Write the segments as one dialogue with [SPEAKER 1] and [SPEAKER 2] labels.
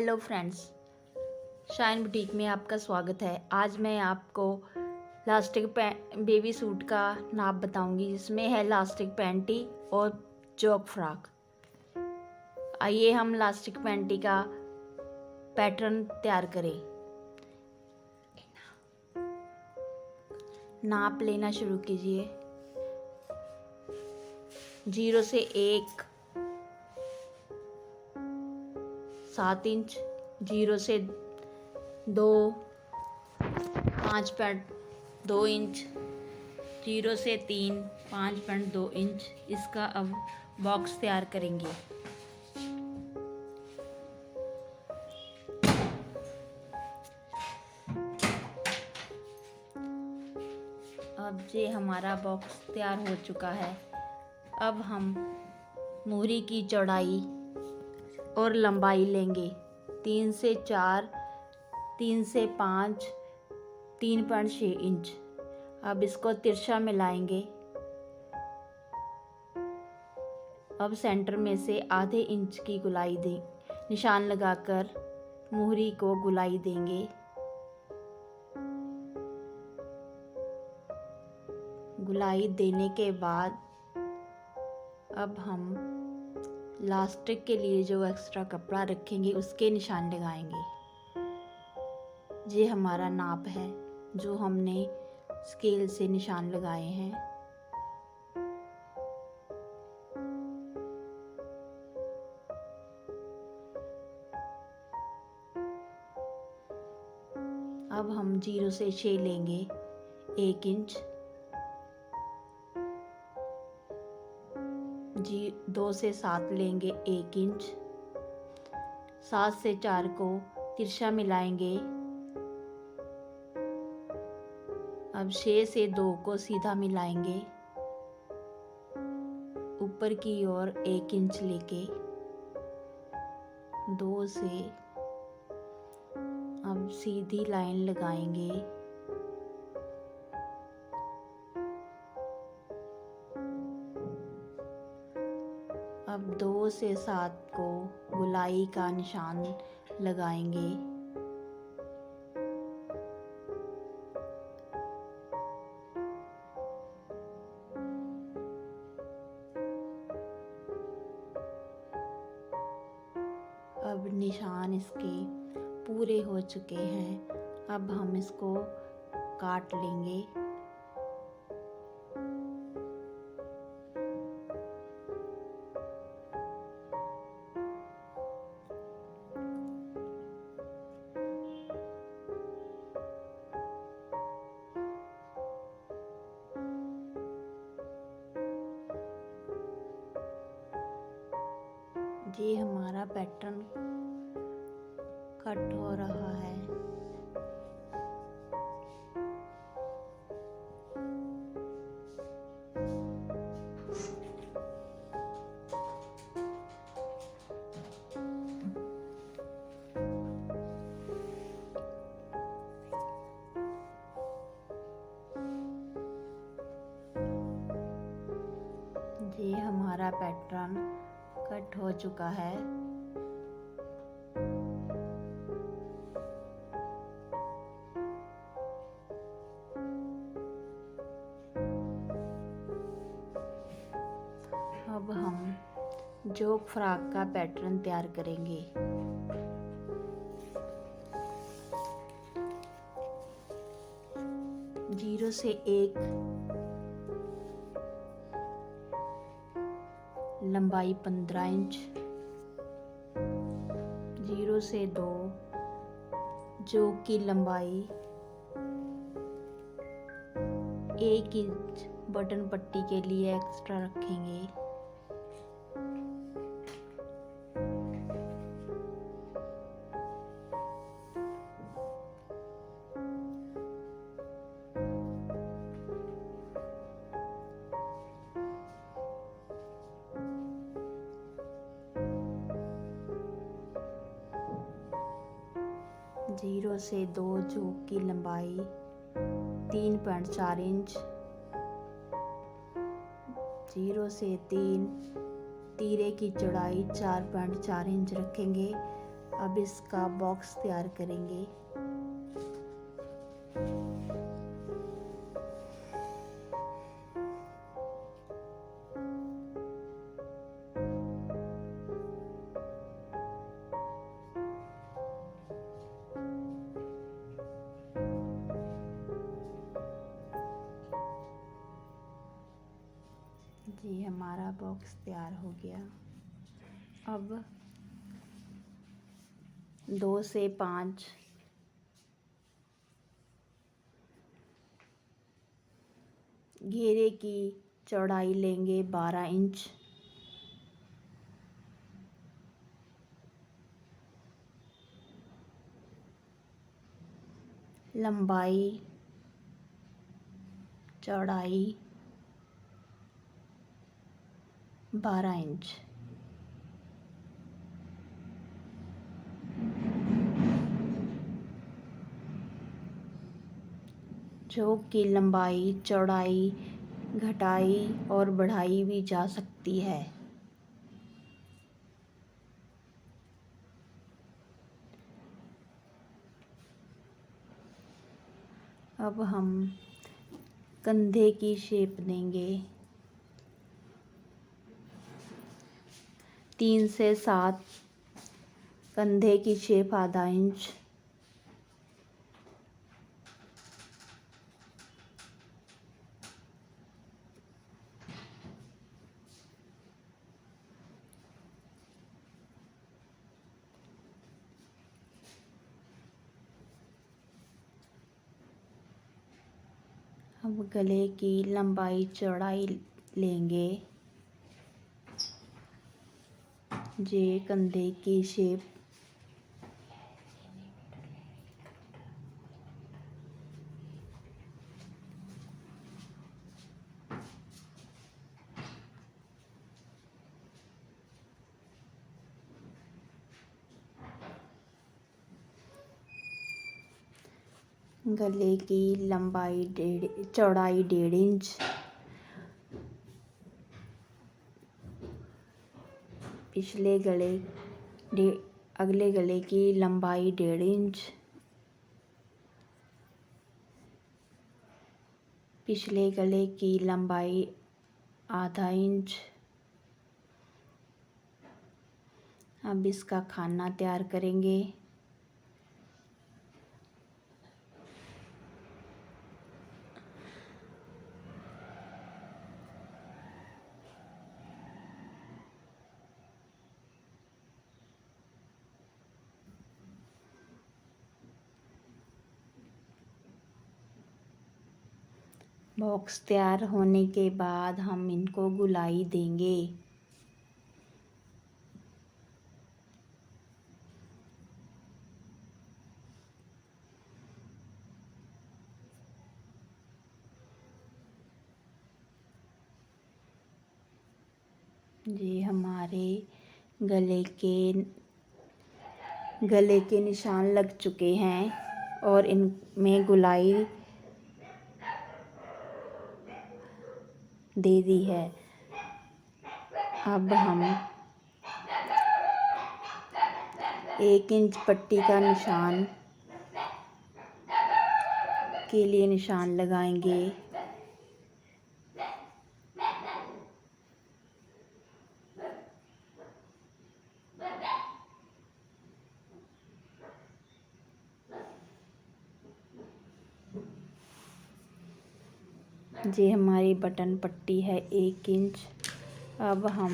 [SPEAKER 1] Hello friends, shine boutique में आपका स्वागत है। आज मैं आपको लास्टिक बेबी सूट का नाप बताऊंगी, जिसमें है लास्टिक पैंटी और जॉग फ्रॉक। आइए हम लास्टिक पैंटी का पैटर्न तैयार करें। नाप लेना शुरू कीजिए। 0 से 1 7 इंच, 0 से 2 5.2 इंच, 0 से 3 5.2 इंच। इसका अब बॉक्स तैयार करेंगे। अब ये हमारा बॉक्स तैयार हो चुका है। अब हम मोहरी की चौड़ाई और लंबाई लेंगे 3 से 4, 3 से 5, 3.6 इंच। अब इसको तिरछा मिलाएंगे। अब सेंटर में से आधे इंच की गुलाई दें, निशान लगाकर मोहरी को गुलाई देंगे। गुलाई देने के बाद अब हम लास्टिक के लिए जो एक्स्ट्रा कपड़ा रखेंगे उसके निशान लगाएंगे। ये हमारा नाप है जो हमने स्केल से निशान लगाए हैं। अब हम 0 से 6 लेंगे 1 इंच, 2 से 7 लेंगे 1 इंच, 7 से 4 को तिरछा मिलाएंगे। अब 6 से 2 को सीधा मिलाएंगे, ऊपर की ओर 1 इंच लेके 2 से अब सीधी लाइन लगाएंगे। अब 2 से 7 को गुलाई का निशान लगाएंगे। अब निशान इसके पूरे हो चुके हैं। अब हम इसको काट लेंगे। ये हमारा पैटर्न कट हो रहा है। ये हमारा पैटर्न कट हो चुका है। अब हम जॉग फ्रॉक का पैटर्न तैयार करेंगे। जीरो से 1 लंबाई 15 इंच, 0 से 2 जॉग की लंबाई 1 इंच बटन पट्टी के लिए एक्स्ट्रा रखेंगे। जीरो से 2 जॉग की लंबाई 3.4 इंच, 0 से 3 तीरे की चौड़ाई 4.4 इंच रखेंगे। अब इसका बॉक्स तैयार करेंगे। जी हमारा बॉक्स तैयार हो गया। अब 2 से 5 घेरे की चौड़ाई लेंगे 12 इंच। लंबाई चौड़ाई 12 इंच। चौक की लंबाई चौड़ाई घटाई और बढ़ाई भी जा सकती है। अब हम कंधे की शेप देंगे। 3 से 7 कंधे की शेप आधा इंच। अब गले की लंबाई चौड़ाई लेंगे। जे कंधे की शेप गले की लंबाई चौड़ाई 1.5 इंच। अगले गले की लंबाई 1.5 इंच। पिछले गले की लंबाई आधा इंच। अब इसका खाना तैयार करेंगे। बॉक्स तैयार होने के बाद हम इनको गुलाई देंगे। ये हमारे गले के निशान लग चुके हैं और इनमें गुलाई दे दी है। अब हम 1 इंच पट्टी का निशान के लिए निशान लगाएंगे। ये हमारी बटन पट्टी है 1 इंच। अब हम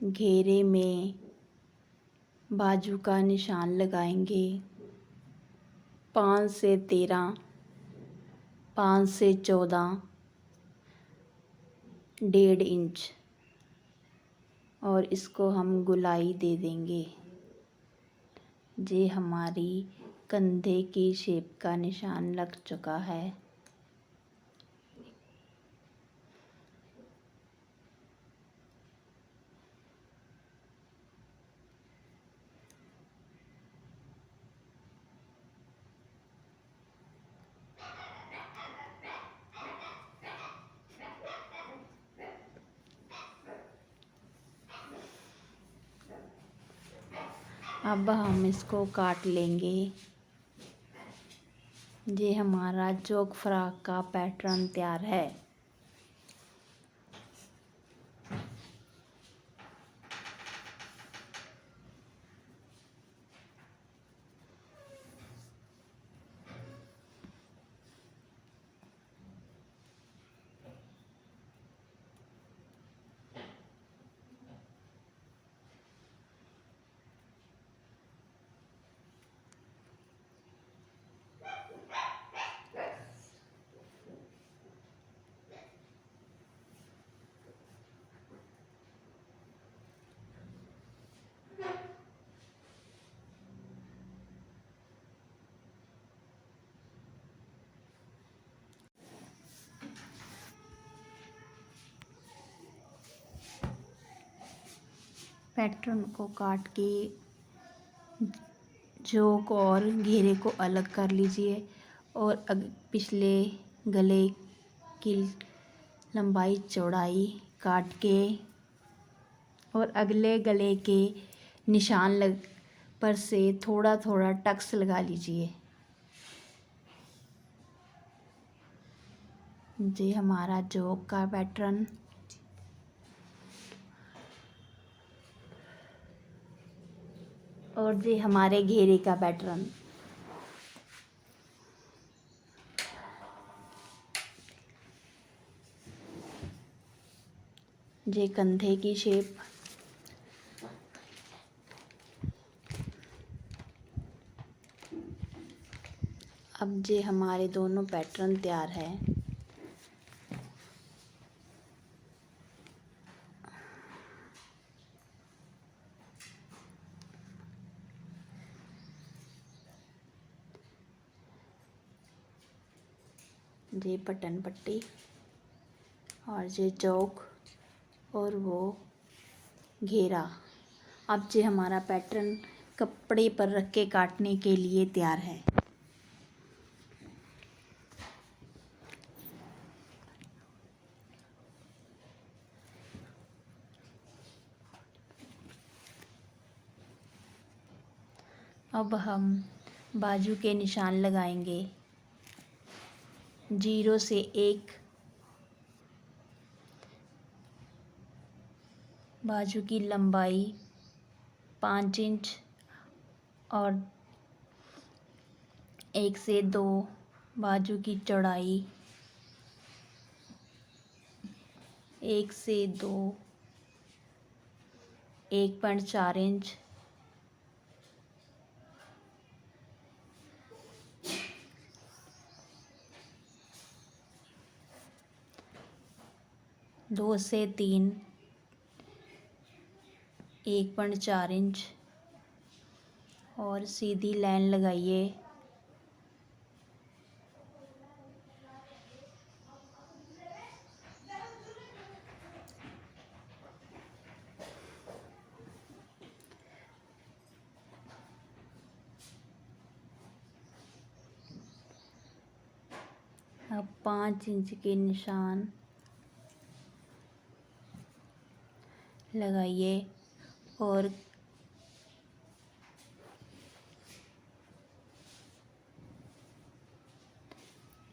[SPEAKER 1] घेरे में बाजू का निशान लगाएंगे। 5 से 13, 5 से 14, 1.5 इंच और इसको हम गुलाई दे देंगे। ये हमारी कंधे की शेप का निशान लग चुका है। अब हम इसको काट लेंगे। ये हमारा जोक फ्रॉक का पैटर्न तैयार है। पैटर्न को काट के जोक और घेरे को अलग कर लीजिए और पिछले गले की लंबाई चौड़ाई काट के और अगले गले के निशान पर से थोड़ा थोड़ा टक्स लगा लीजिए। ये हमारा जोक का पैटर्न और ये हमारे घेरे का पैटर्न। ये कंधे की शेप। अब ये हमारे दोनों पैटर्न तैयार है। ये बटन पट्टी और ये चौक और वो घेरा। अब ये हमारा पैटर्न कपड़े पर रख के काटने के लिए तैयार है। अब हम बाजू के निशान लगाएंगे। 0 से 1 बाजू की लंबाई 5 इंच और 1 से 2 बाजू की चौड़ाई 1 से 2 1.4 इंच दो से 3 1.4 इंच और सीधी लाइन लगाइए। अब 5 इंच के निशान लगाइए और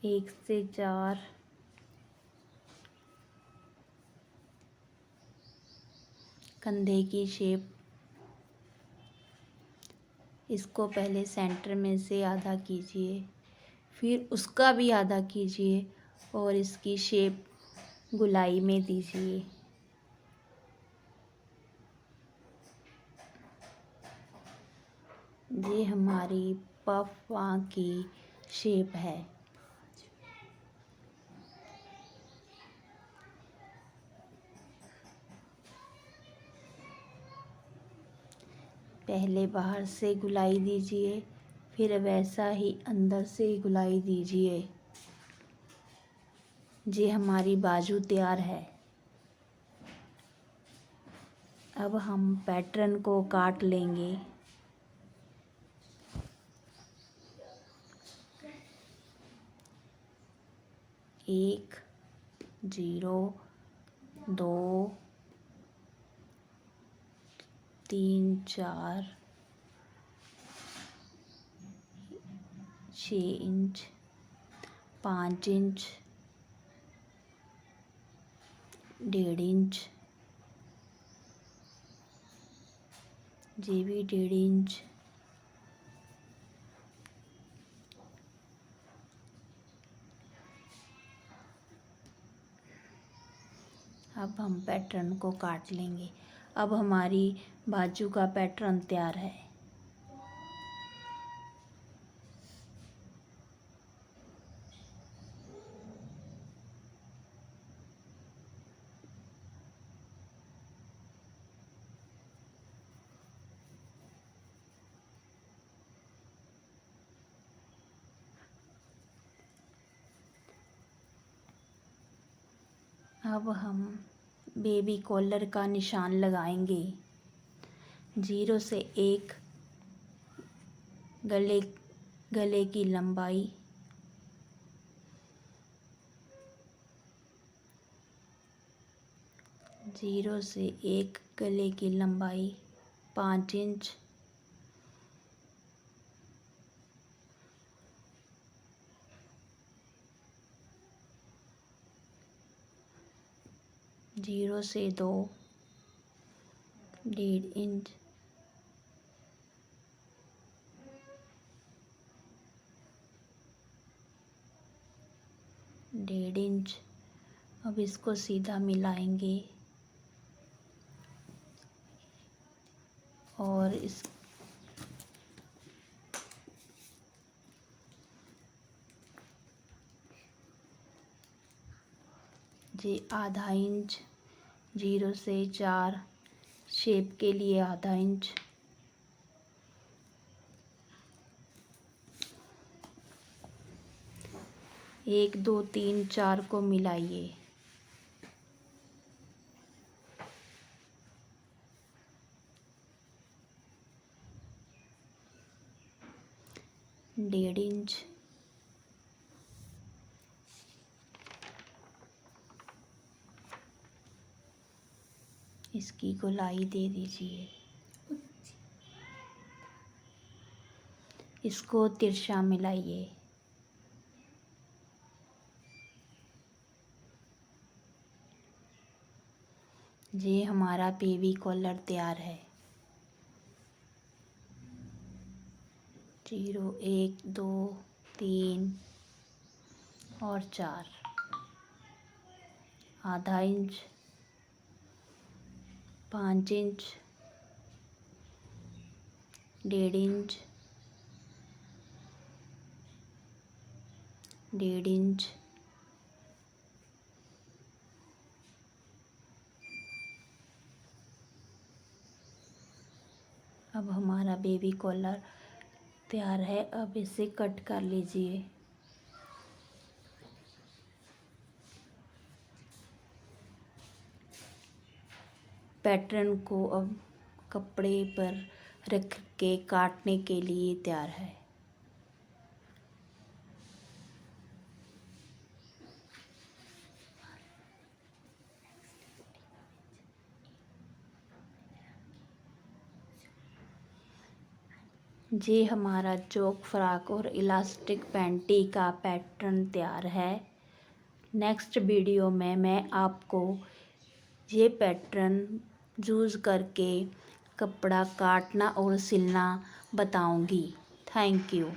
[SPEAKER 1] एक से 4 कंधे की शेप। इसको पहले सेंटर में से आधा कीजिए, फिर उसका भी आधा कीजिए और इसकी शेप गोलाई में दीजिए। ये हमारी पफ की शेप है। पहले बाहर से गोलाई दीजिए, फिर वैसा ही अंदर से गोलाई दीजिए। ये हमारी बाजू तैयार है। अब हम पैटर्न को काट लेंगे। एक 0 2 3 4 6 इंच, 5 इंच, 1.5 इंच, ये भी 1.5 इंच, अब हम पैटर्न को काट लेंगे। अब हमारी बाजू का पैटर्न तैयार है। अब हम बेबी कॉलर का निशान लगाएंगे। 0 से 1 गले की लंबाई, 0 से 1 गले की लंबाई 5 इंच, 0 से 2 1.5 इंच, 1.5 इंच। अब इसको सीधा मिलाएंगे और इस ये आधा इंच, 0 से 4 शेप के लिए आधा इंच, 1 2 3 4 को मिलाइए। डेढ़ इंच, इसकी गोलाई दे दीजिए। इसको तिरछा मिलाइए। ये हमारा बेबी कॉलर तैयार है। 0 1 2 3 और 4, आधा इंच, 5 इंच, 1.5 इंच, 1.5 इंच, अब हमारा बेबी कॉलर तैयार है। अब इसे कट कर लीजिए। पैटर्न को अब कपड़े पर रख के काटने के लिए तैयार है। ये हमारा चोक फ्रॉक और इलास्टिक पैंटी का पैटर्न तैयार है। नेक्स्ट वीडियो में मैं आपको ये पैटर्न यूज़ करके कपड़ा काटना और सिलना बताऊंगी। Thank you.